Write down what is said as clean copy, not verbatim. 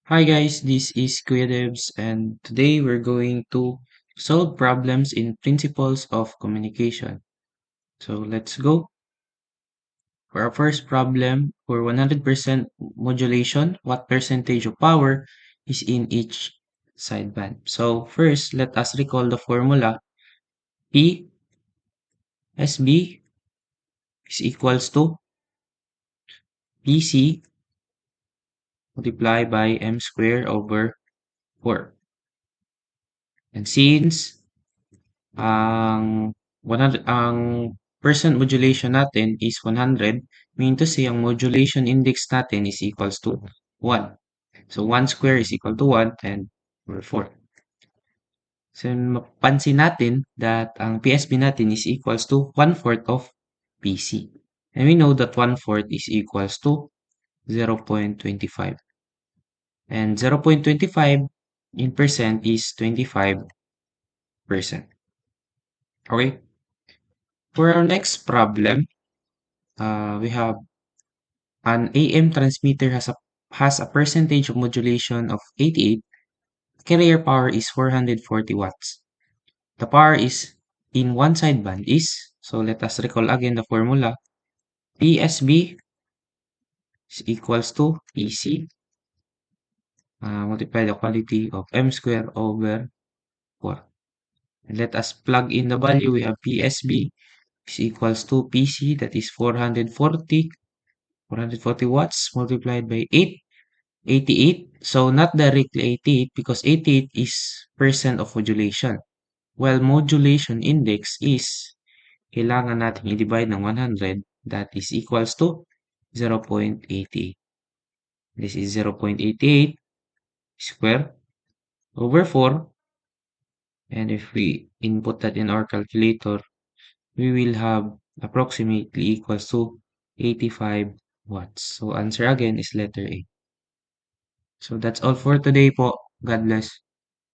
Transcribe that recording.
Hi guys, this is Kuya Debs and today we're going to solve problems in principles of communication. So let's go. For our first problem, for 100% modulation, what percentage of power is in each sideband? So first, let us recall the formula. P SB is equals to PC multiplied by M squared over 4. And since ang 100 ang percent modulation natin is 100, mean to say ang modulation index natin is equals to 1. So 1 square is equal to 1 and over 4. So mapansin natin that ang PSB natin is equals to 1/4 of PC. And we know that 1/4 is equals to 0.25. And 0.25 in percent is 25%. Okay? For our next problem, we have an AM transmitter has a percentage of modulation of 88. Carrier power is 440 watts. The power is in one sideband is, so let us recall again the formula. PSB is equals to PC multiply the quantity of M squared over 4. And let us plug in the value. We have PSB is equals to PC, that is 440 watts multiplied by 8. 88. So not directly 88 because 88 is percent of modulation. While modulation index is kailangan natin i-divide ng 100, that is equals to 0.88. This is 0.88 square over 4. And if we input that in our calculator, we will have approximately equals to 85 watts. So answer again is letter A. So that's all for today po. God bless.